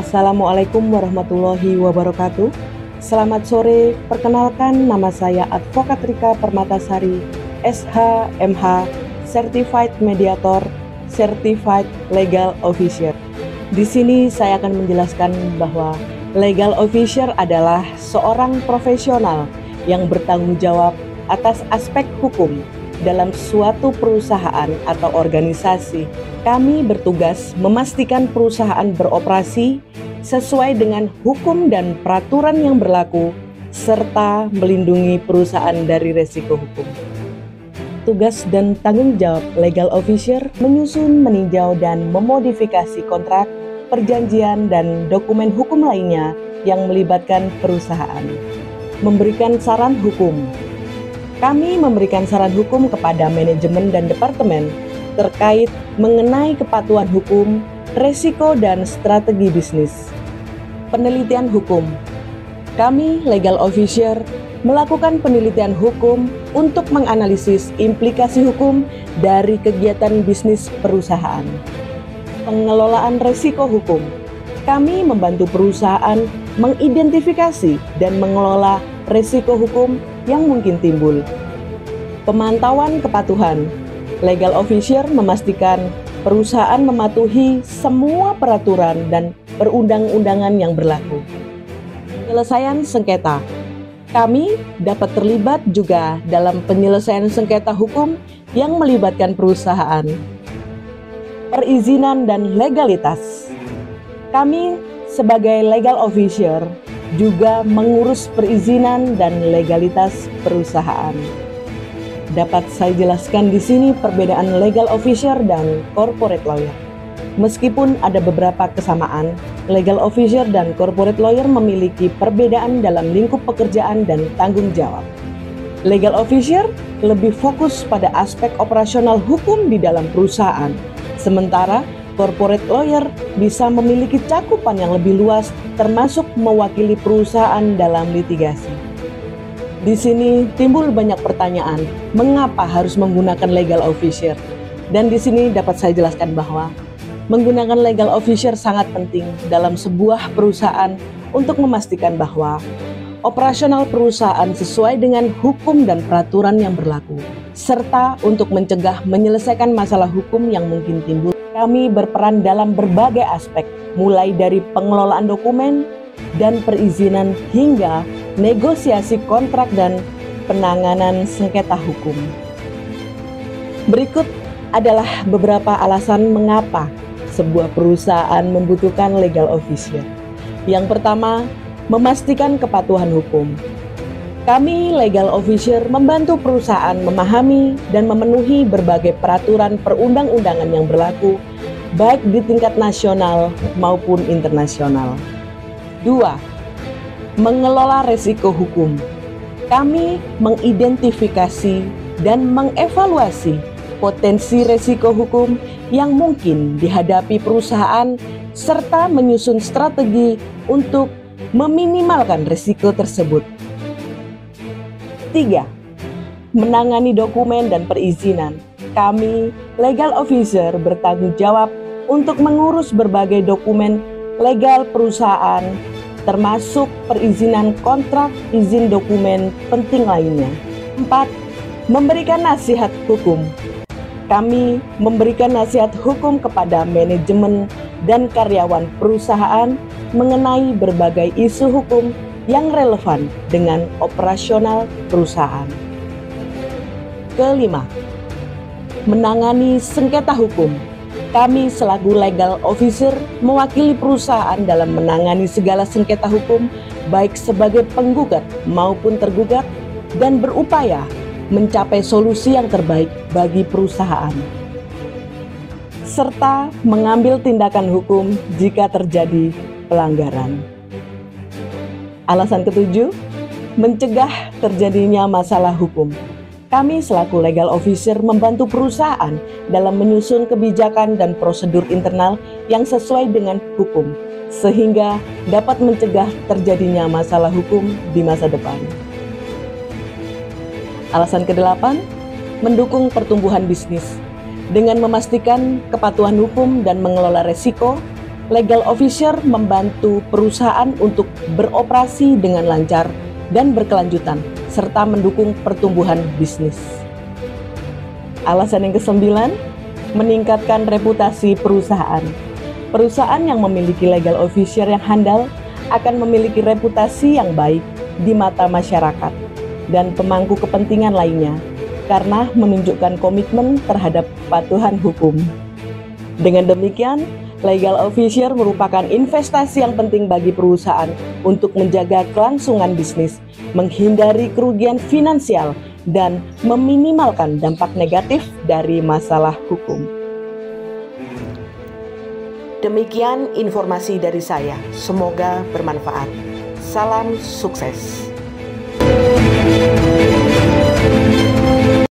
Assalamualaikum warahmatullahi wabarakatuh. Selamat sore, perkenalkan nama saya Advokat Rika Permatasari, SH, MH, Certified Mediator, Certified Legal Officer. Di sini saya akan menjelaskan bahwa Legal Officer adalah seorang profesional yang bertanggung jawab atas aspek hukum dalam suatu perusahaan atau organisasi. Kami bertugas memastikan perusahaan beroperasi sesuai dengan hukum dan peraturan yang berlaku, serta melindungi perusahaan dari resiko hukum. Tugas dan tanggung jawab Legal Officer menyusun, meninjau, dan memodifikasi kontrak, perjanjian, dan dokumen hukum lainnya yang melibatkan perusahaan. Memberikan saran hukum. Kami memberikan saran hukum kepada manajemen dan departemen terkait mengenai kepatuhan hukum, resiko, dan strategi bisnis. Penelitian hukum. Kami, Legal Officer, melakukan penelitian hukum untuk menganalisis implikasi hukum dari kegiatan bisnis perusahaan. Pengelolaan resiko hukum. Kami membantu perusahaan mengidentifikasi dan mengelola resiko hukum yang mungkin timbul. Pemantauan kepatuhan. Legal Officer memastikan perusahaan mematuhi semua peraturan dan perundang-undangan yang berlaku. Penyelesaian sengketa. Kami dapat terlibat juga dalam penyelesaian sengketa hukum yang melibatkan perusahaan. Perizinan dan legalitas. Kami sebagai Legal Officer juga mengurus perizinan dan legalitas perusahaan. Dapat saya jelaskan di sini perbedaan Legal Officer dan Corporate Lawyer. Meskipun ada beberapa kesamaan, Legal Officer dan Corporate Lawyer memiliki perbedaan dalam lingkup pekerjaan dan tanggung jawab. Legal Officer lebih fokus pada aspek operasional hukum di dalam perusahaan, sementara Corporate Lawyer bisa memiliki cakupan yang lebih luas, termasuk mewakili perusahaan dalam litigasi. Di sini timbul banyak pertanyaan, mengapa harus menggunakan Legal Officer? Dan di sini dapat saya jelaskan bahwa menggunakan Legal Officer sangat penting dalam sebuah perusahaan untuk memastikan bahwa operasional perusahaan sesuai dengan hukum dan peraturan yang berlaku, serta untuk mencegah menyelesaikan masalah hukum yang mungkin timbul. Kami berperan dalam berbagai aspek, mulai dari pengelolaan dokumen dan perizinan hingga negosiasi kontrak dan penanganan sengketa hukum. Berikut adalah beberapa alasan mengapa sebuah perusahaan membutuhkan Legal Officer. Yang pertama, memastikan kepatuhan hukum. Kami, Legal Officer, membantu perusahaan memahami dan memenuhi berbagai peraturan perundang-undangan yang berlaku, baik di tingkat nasional maupun internasional. 2. Mengelola resiko hukum. Kami mengidentifikasi dan mengevaluasi potensi resiko hukum yang mungkin dihadapi perusahaan serta menyusun strategi untuk meminimalkan risiko tersebut. 3. Menangani dokumen dan perizinan. Kami, Legal Officer, bertanggung jawab untuk mengurus berbagai dokumen legal perusahaan, termasuk perizinan kontrak, izin dokumen penting lainnya. 4. Memberikan nasihat hukum. Kami memberikan nasihat hukum kepada manajemen dan karyawan perusahaan mengenai berbagai isu hukum yang relevan dengan operasional perusahaan. Kelima, menangani sengketa hukum. Kami selaku Legal Officer mewakili perusahaan dalam menangani segala sengketa hukum, baik sebagai penggugat maupun tergugat, dan berupaya mencapai solusi yang terbaik bagi perusahaan, serta mengambil tindakan hukum jika terjadi pelanggaran. Alasan ketujuh, mencegah terjadinya masalah hukum. Kami selaku Legal Officer membantu perusahaan dalam menyusun kebijakan dan prosedur internal yang sesuai dengan hukum, sehingga dapat mencegah terjadinya masalah hukum di masa depan. Alasan kedelapan, mendukung pertumbuhan bisnis. Dengan memastikan kepatuhan hukum dan mengelola resiko, Legal officer membantu perusahaan untuk beroperasi dengan lancar dan berkelanjutan, serta mendukung pertumbuhan bisnis. Alasan yang ke-9, meningkatkan reputasi perusahaan. Perusahaan yang memiliki legal officer yang handal akan memiliki reputasi yang baik di mata masyarakat dan pemangku kepentingan lainnya karena menunjukkan komitmen terhadap kepatuhan hukum. Dengan demikian, legal officer merupakan investasi yang penting bagi perusahaan untuk menjaga kelangsungan bisnis, menghindari kerugian finansial, dan meminimalkan dampak negatif dari masalah hukum. Demikian informasi dari saya, semoga bermanfaat. Salam sukses.